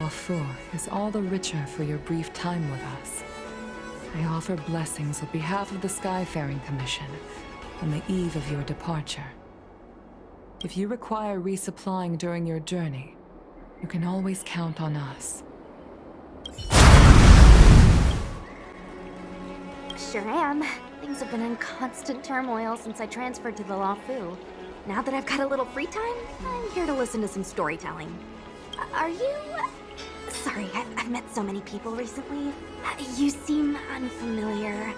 Fu is all the richer for your brief time with us. I offer blessings on behalf of the Skyfaring Commission on the eve of your departure. If you require resupplying during your journey, you can always count on us. Sure am. Things have been in constant turmoil since I transferred to the Fu. Now that I've got a little free time, I'm here to listen to some storytelling. Are you... Sorry, I've met so many people recently. You seem unfamiliar.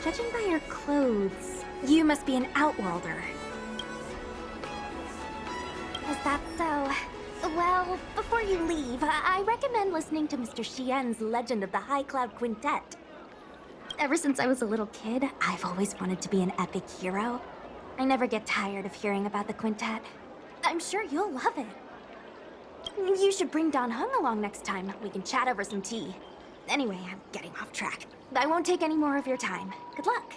Judging by your clothes, you must be an outworlder. Is that so? Well, before you leave, I recommend listening to Mr. Xian's Legend of the High Cloud Quintet. Ever since I was a little kid, I've always wanted to be an epic hero. I never get tired of hearing about the quintet. I'm sure you'll love it. You should bring Don Hung along next time. We can chat over some tea. Anyway, I'm getting off track. I won't take any more of your time. Good luck.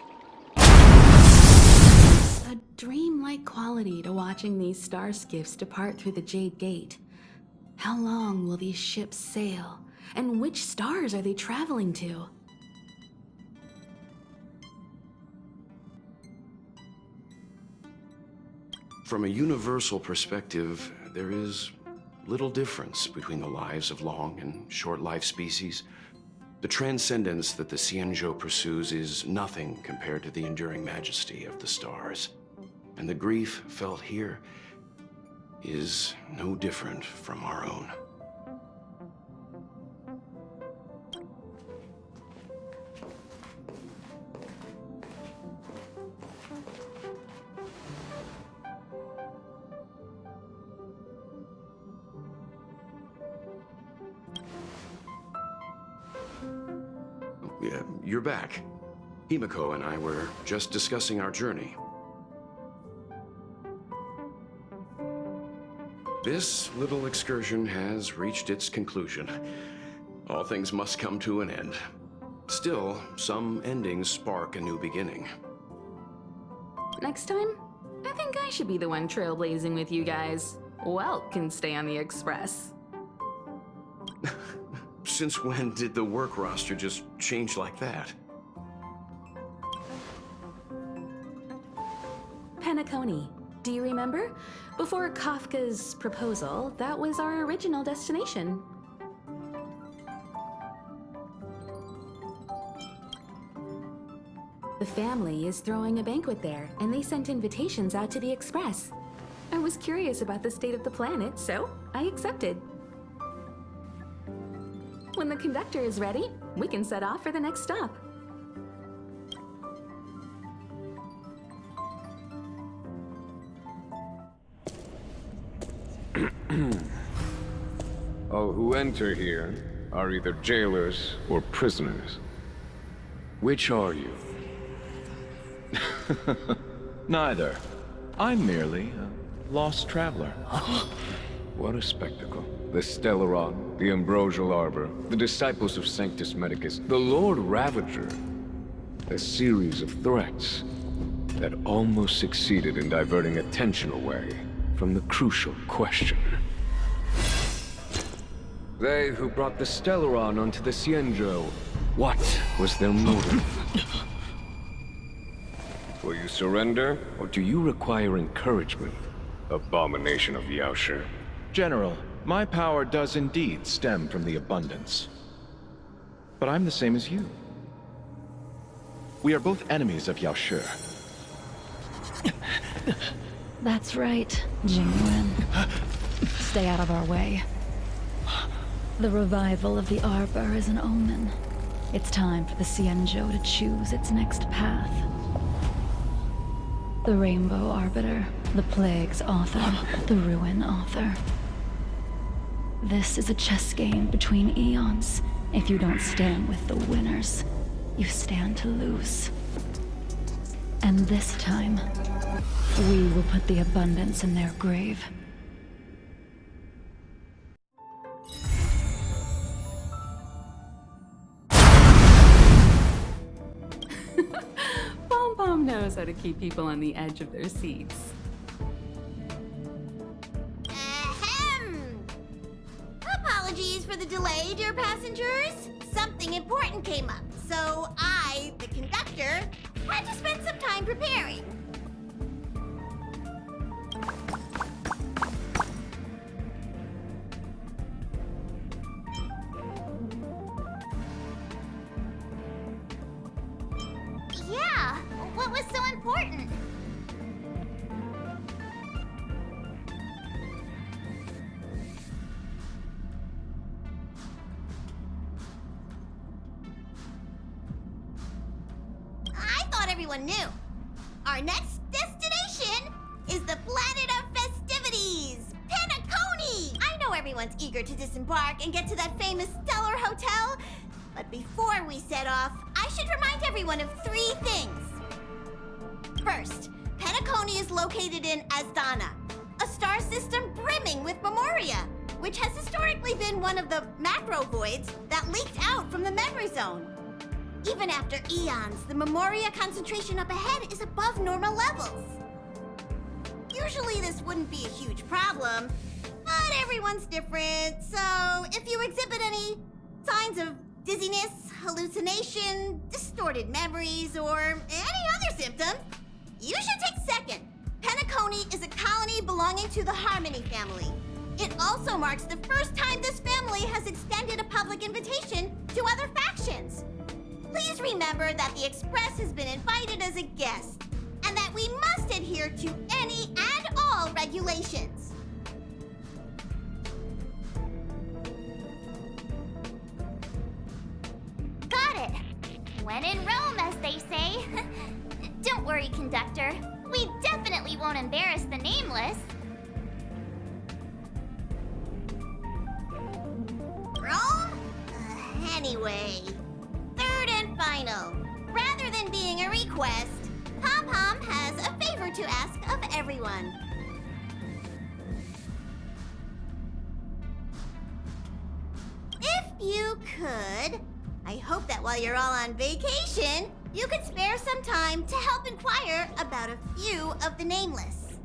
A dreamlike quality to watching these star skiffs depart through the Jade Gate. How long will these ships sail? And which stars are they traveling to? From a universal perspective, there is little difference between the lives of long and short-life species. The transcendence that the Xianzhou pursues is nothing compared to the enduring majesty of the stars. And the grief felt here is no different from our own. Yeah, you're back. Himiko and I were just discussing our journey. This little excursion has reached its conclusion. All things must come to an end. Still, some endings spark a new beginning. Next time, I think I should be the one trailblazing with you guys. Welt can stay on the Express. Since when did the work roster just change like that? Penacony. Do you remember? Before Kafka's proposal, that was our original destination. The family is throwing a banquet there, and they sent invitations out to the Express. I was curious about the state of the planet, so I accepted. When the conductor is ready, we can set off for the next stop. All who enter here are either jailers or prisoners. Which are you? Neither. I'm merely a lost traveler. What a spectacle. The Stellaron, the Ambrosial Arbor, the disciples of Sanctus Medicus, the Lord Ravager. A series of threats that almost succeeded in diverting attention away from the crucial question. They who brought the Stellaron onto the Xianzhou, what was their motive? Will you surrender, or do you require encouragement? Abomination of Yaoshi. General, my power does indeed stem from the abundance. But I'm the same as you. We are both enemies of Yaoshi. That's right, Jingwen. Stay out of our way. The revival of the Arbor is an omen. It's time for the Xianzhou to choose its next path. The Rainbow Arbiter, the Plague's author, the Ruin author. This is a chess game between eons. If you don't stand with the winners, you stand to lose. And this time, we will put the abundance in their grave. Pom-Pom knows how to keep people on the edge of their seats. Ahem! Apologies for for the delay, dear passengers. Something important came up, so I, the conductor, had to spend some time preparing. Yeah, what was so important? I thought everyone knew. Our next destination is the planet of festivities, Penacony! I know everyone's eager to disembark and get to that famous Stellar Hotel, but before we set off, I should remind everyone of 3 things. First, Penacony is located in Asdana, a star system brimming with memoria, which has historically been one of the macro voids that leaked out from the memory zone. Even after eons, the memoria concentration up ahead is above normal levels. Usually this wouldn't be a huge problem, but everyone's different, so if you exhibit any signs of dizziness, hallucination, distorted memories, or any other symptoms, you should take second. Penacony is a colony belonging to the Harmony family. It also marks the first time this family has extended a public invitation to other factions. Please remember that the Express has been invited as a guest, and that we must adhere to any and all regulations. Got it. When in Rome, as they say. Don't worry, conductor. We definitely won't embarrass the nameless. Rome? Anyway, third and final. Rather than being a request, Pom-Pom has a favor to ask of everyone. If you could, I hope that while you're all on vacation, you could spare some time to help inquire about a few of the nameless.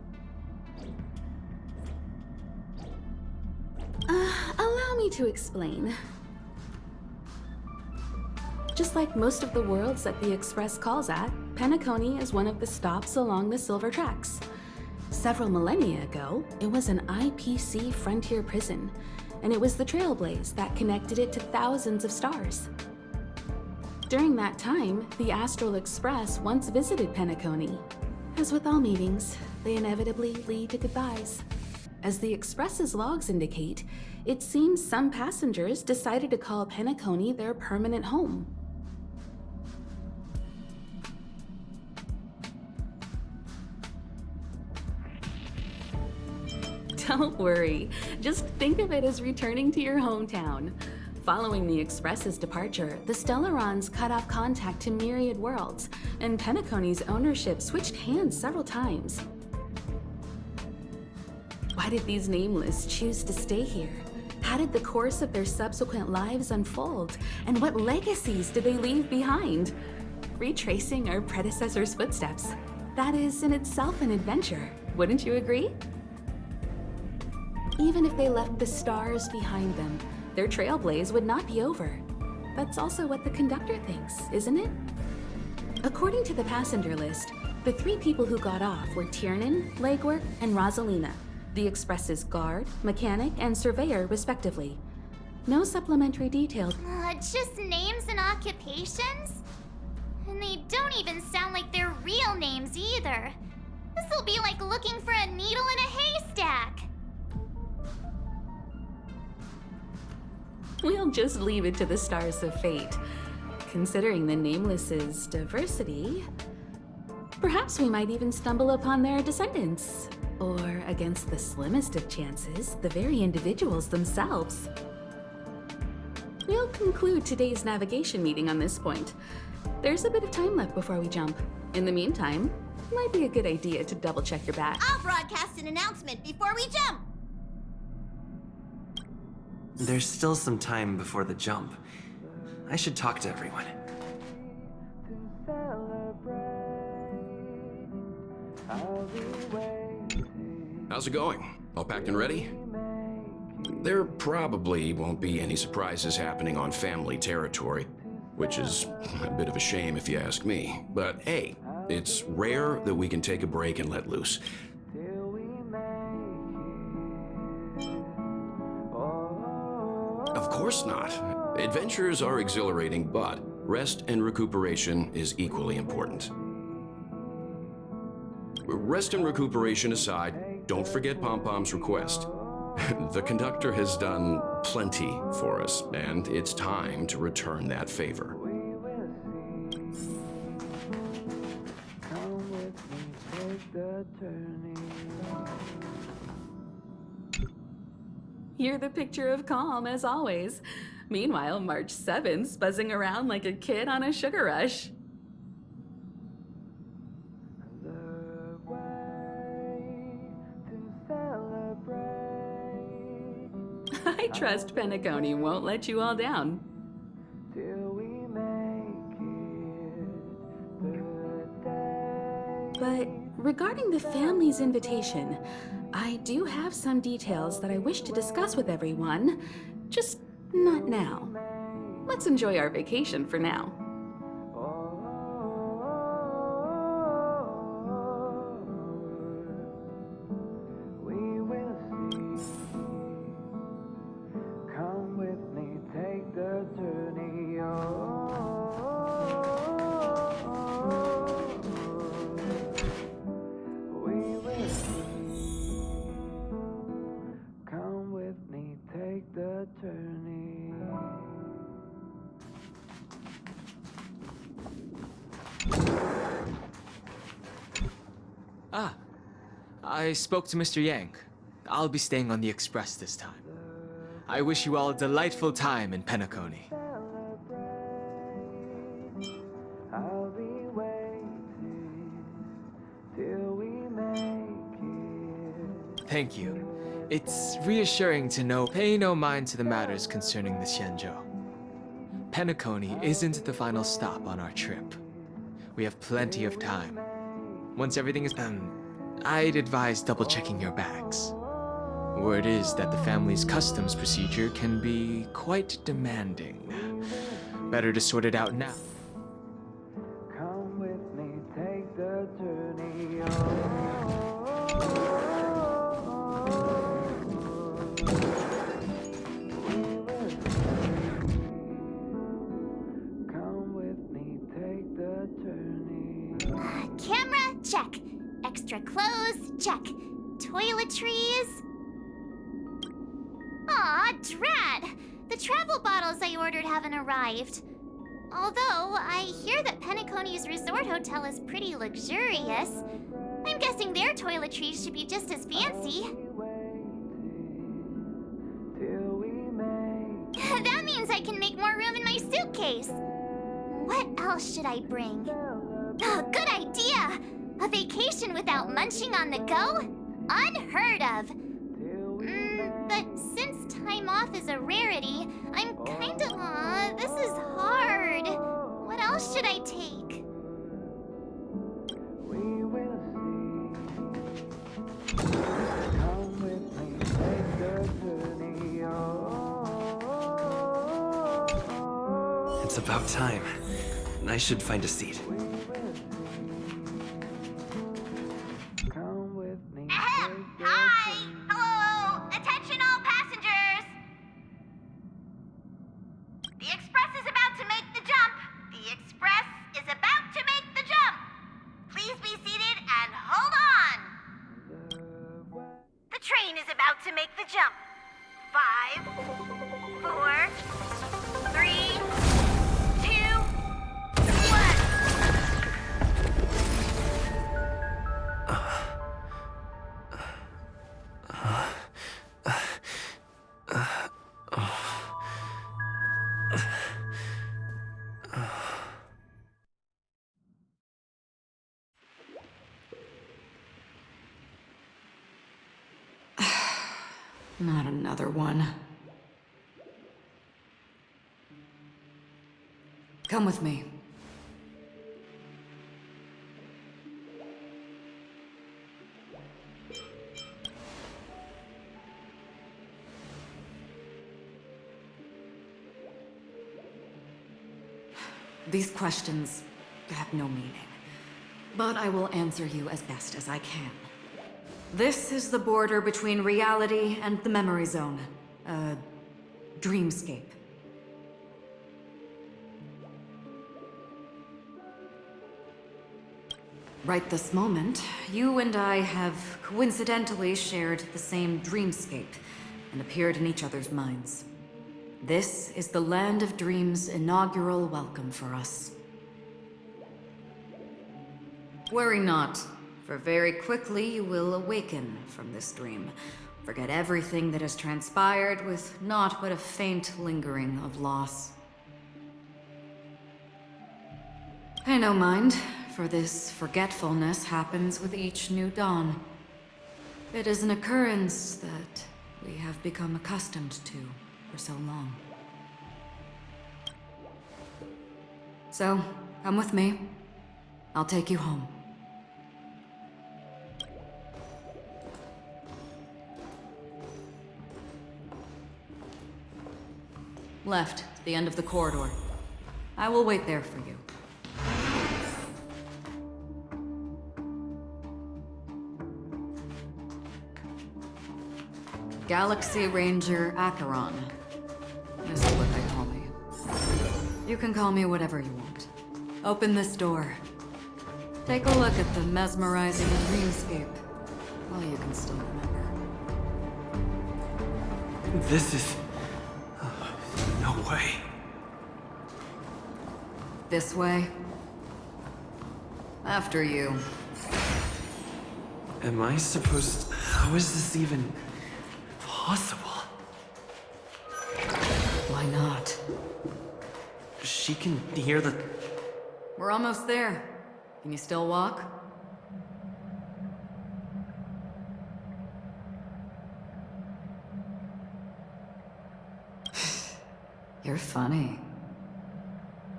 Allow me to explain. Just like most of the worlds that the Express calls at, Penacony is one of the stops along the Silver Tracks. Several millennia ago, it was an IPC frontier prison, and it was the Trailblaze that connected it to thousands of stars. During that time, the Astral Express once visited Penacony. As with all meetings, they inevitably lead to goodbyes. As the Express's logs indicate, it seems some passengers decided to call Penacony their permanent home. Don't worry, just think of it as returning to your hometown. Following the Express's departure, the Stellarons cut off contact to myriad worlds, and Penacony's ownership switched hands several times. Why did these nameless choose to stay here? How did the course of their subsequent lives unfold? And what legacies did they leave behind? Retracing our predecessors' footsteps. That is in itself an adventure, wouldn't you agree? Even if they left the stars behind them, their trailblaze would not be over. That's also what the conductor thinks, isn't it? According to the passenger list, the 3 people who got off were Tiernan, Legwork, and Rosalina, the Express's guard, mechanic, and surveyor, respectively. No supplementary details. Just names and occupations? And they don't even sound like their real names either. This'll be like looking for a needle in a haystack. We'll just leave it to the stars of fate. Considering the Nameless's diversity, perhaps we might even stumble upon their descendants. Or, against the slimmest of chances, the very individuals themselves. We'll conclude today's navigation meeting on this point. There's a bit of time left before we jump. In the meantime, it might be a good idea to double-check your bag. I'll broadcast an announcement before we jump. There's still some time before the jump. I should talk to everyone. How's it going? All packed and ready? There probably won't be any surprises happening on family territory, which is a bit of a shame if you ask me. But hey, it's rare that we can take a break and let loose. Of course not. Adventures are exhilarating, but rest and recuperation is equally important. Rest and recuperation aside, don't forget Pom-Pom's request. The conductor has done plenty for us, and it's time to return that favor. You're the picture of calm, as always. Meanwhile, March 7th's buzzing around like a kid on a sugar rush. I trust Penacony won't let you all down. But regarding the family's invitation, I do have some details that I wish to discuss with everyone, just not now. Let's enjoy our vacation for now. I spoke to Mr. Yang. I'll be staying on the express this time. I wish you all a delightful time in Penacony. Thank you. It's reassuring to know pay no mind to the matters concerning the Xianzhou. Penacony isn't the final stop on our trip. We have plenty of time. Once everything is I'd advise double-checking your bags. Word is that the family's customs procedure can be quite demanding. Better to sort it out now. Come with me, take the journey. Come with me, take the journey. Camera, check. Extra clothes, check. Toiletries. Aw, drat! The travel bottles I ordered haven't arrived. Although, I hear that Penacony's resort hotel is pretty luxurious. I'm guessing their toiletries should be just as fancy. That means I can make more room in my suitcase. What else should I bring? Oh, good idea! A vacation without munching on the go? Unheard of. But since time off is a rarity, I'm kinda... this is hard. What else should I take? We will see. Come with me, take the journey. It's about time. I should find a seat. Come with me. Ahem! Hi! Hello! Attention all passengers! The express is about to make the jump. The express is about to make the jump. Please be seated and hold on. The train is about to make the jump. 5, 4, 3, 2, 1. Not another one. Come with me. These questions have no meaning, but I will answer you as best as I can. This is the border between reality and the memory zone. A dreamscape. Right this moment, you and I have coincidentally shared the same dreamscape and appeared in each other's minds. This is the Land of Dreams' inaugural welcome for us. Worry not, for very quickly you will awaken from this dream. Forget everything that has transpired with naught but a faint lingering of loss. Pay no mind, for this forgetfulness happens with each new dawn. It is an occurrence that we have become accustomed to for so long. So, come with me. I'll take you home. Left, the end of the corridor. I will wait there for you. Galaxy Ranger Acheron. This is what they call me. You can call me whatever you want. Open this door. Take a look at the mesmerizing dreamscape while you can still remember. This is... no way. This way. After you. Am I supposed... How is this even... possible? Why not? She can hear the... We're almost there. Can you still walk? You're funny.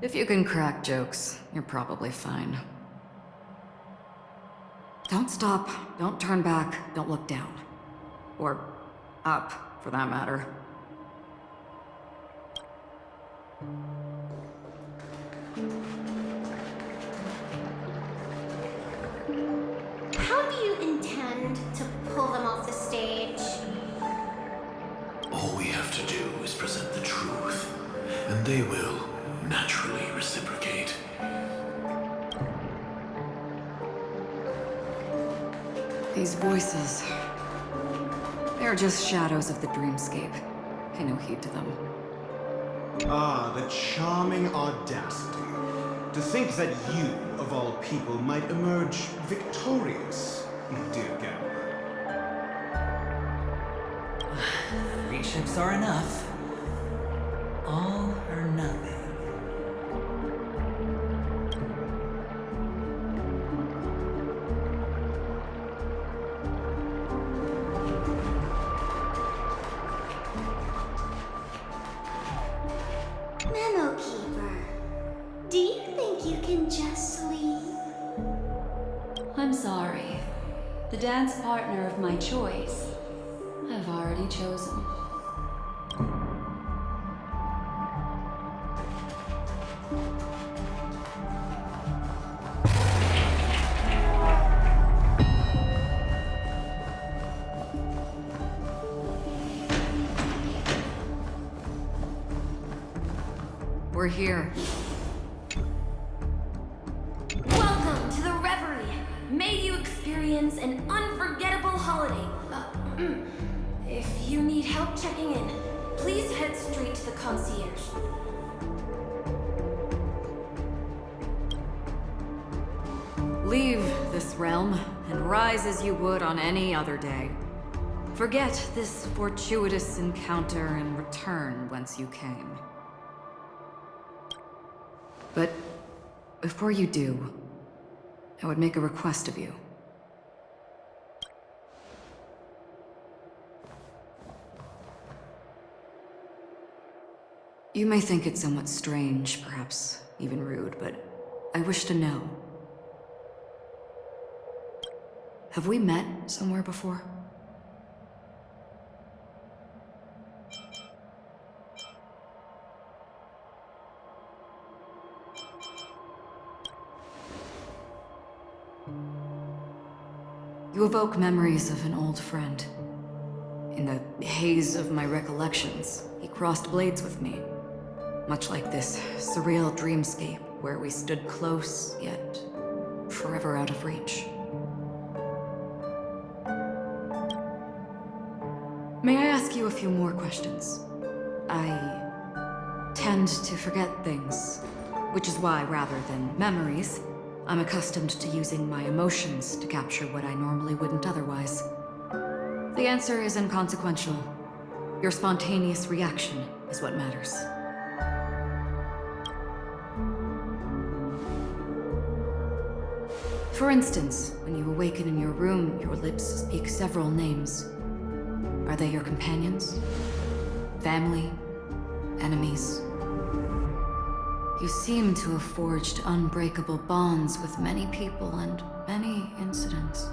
If you can crack jokes, you're probably fine. Don't stop, don't turn back, don't look down. Or up, for that matter. How do you intend to pull them off the stage? All we have to do is present the truth, and they will naturally reciprocate. These voices... they're just shadows of the dreamscape. Pay no heed to them. Ah, the charming audacity. To think that you, of all people, might emerge victorious, dear Gamma. 3 ships are enough. All or nothing. Memo Keeper, do you think you can just leave? I'm sorry. The dance partner of my choice, I've already chosen. We're here. Welcome to the Reverie. May you experience an unforgettable holiday. If you need help checking in, please head straight to the concierge. Leave this realm and rise as you would on any other day. Forget this fortuitous encounter and return whence you came. But before you do, I would make a request of you. You may think it somewhat strange, perhaps even rude, but I wish to know. Have we met somewhere before? You evoke memories of an old friend. In the haze of my recollections, he crossed blades with me. Much like this surreal dreamscape where we stood close, yet forever out of reach. May I ask you a few more questions? I tend to forget things, which is why, rather than memories, I'm accustomed to using my emotions to capture what I normally wouldn't otherwise. The answer is inconsequential. Your spontaneous reaction is what matters. For instance, when you awaken in your room, your lips speak several names. Are they your companions? Family? Enemies? You seem to have forged unbreakable bonds with many people and many incidents.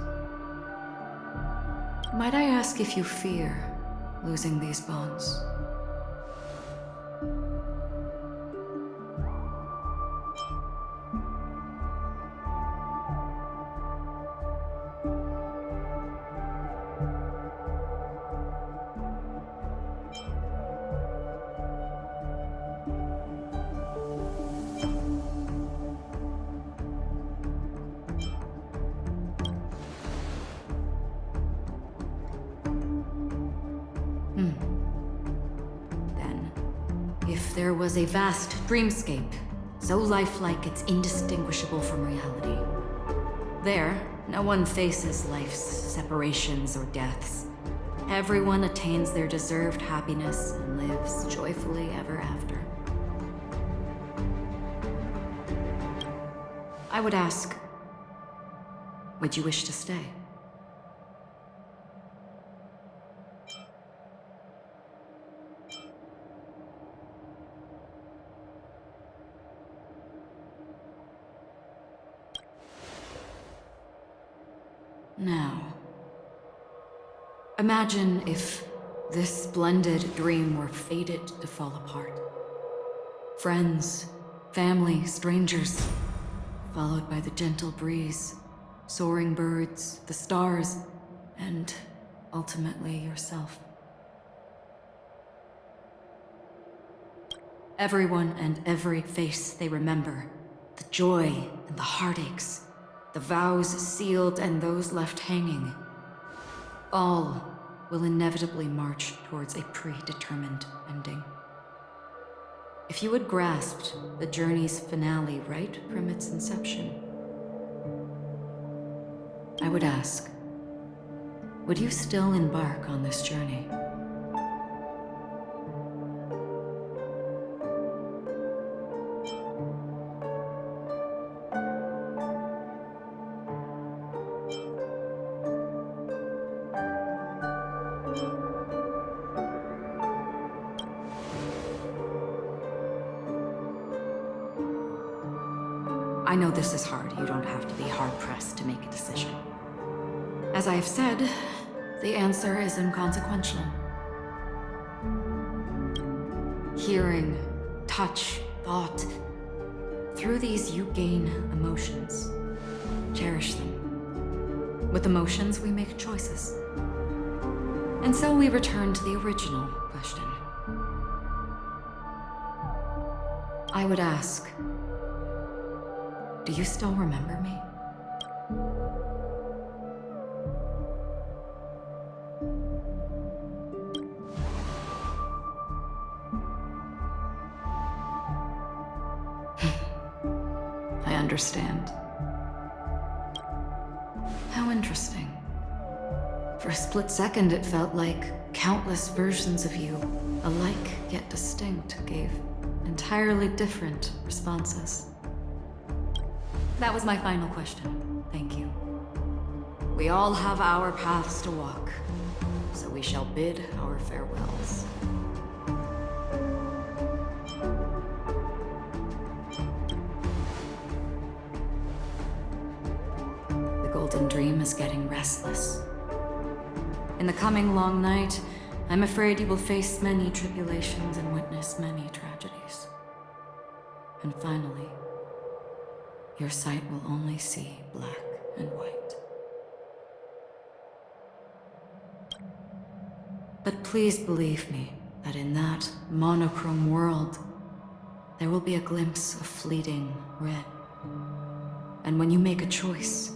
Might I ask if you fear losing these bonds? Then, if there was a vast dreamscape, so lifelike it's indistinguishable from reality, there, no one faces life's separations or deaths. Everyone attains their deserved happiness and lives joyfully ever after. I would ask, would you wish to stay? Now, imagine if this splendid dream were fated to fall apart. Friends, family, strangers, followed by the gentle breeze, soaring birds, the stars, and ultimately yourself. Everyone and every face they remember, the joy and the heartaches, the vows sealed and those left hanging, all will inevitably march towards a predetermined ending. If you had grasped the journey's finale right from its inception, I would ask, would you still embark on this journey? I know this is hard. You don't have to be hard-pressed to make a decision. As I have said, the answer is inconsequential. Hearing, touch, thought. Through these you gain emotions. Cherish them. With emotions, we make choices. And so we return to the original question. I would ask, do you still remember me? I understand. How interesting. For a split second, it felt like countless versions of you, alike yet distinct, gave entirely different responses. That was my final question. Thank you. We all have our paths to walk, so we shall bid our farewells. The Golden Dream is getting restless. In the coming long night, I'm afraid you will face many tribulations and witness many tragedies. And finally, your sight will only see black and white. But please believe me that in that monochrome world, there will be a glimpse of fleeting red. And when you make a choice,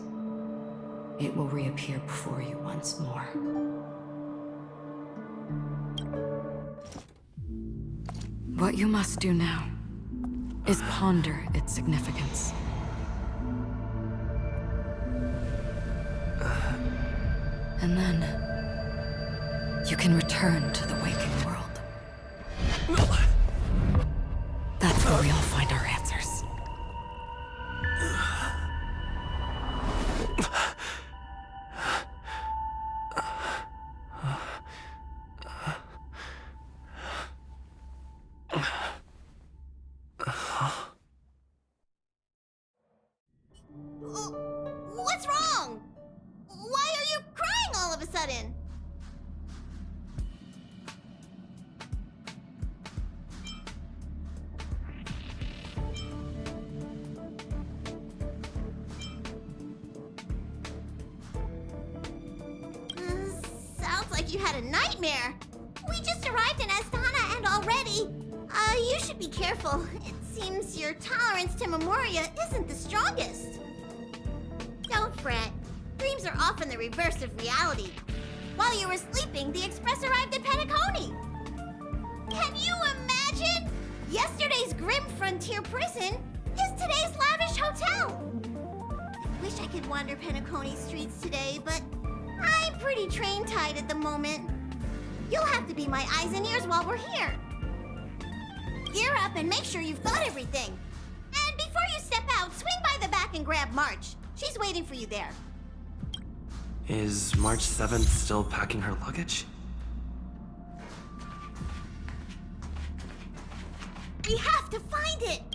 it will reappear before you once more. What you must do now is ponder its significance. And then, you can return to the waking world. That's where we all find our answers. What's wrong? Why are you crying all of a sudden? Sounds like you had a nightmare. We just arrived in Astana and already... you should be careful. It seems your tolerance to Memoria isn't the strongest. Don't fret. Dreams are often the reverse of reality. While you were sleeping, the Express arrived at Penacony. Can you imagine? Yesterday's grim frontier prison is today's lavish hotel. I wish I could wander Penacony streets today, but I'm pretty train-tied at the moment. You'll have to be my eyes and ears while we're here. Gear up and make sure you've got everything. And before you step out, swing by the back and grab March. She's waiting for you there. Is March 7th still packing her luggage? We have to find it!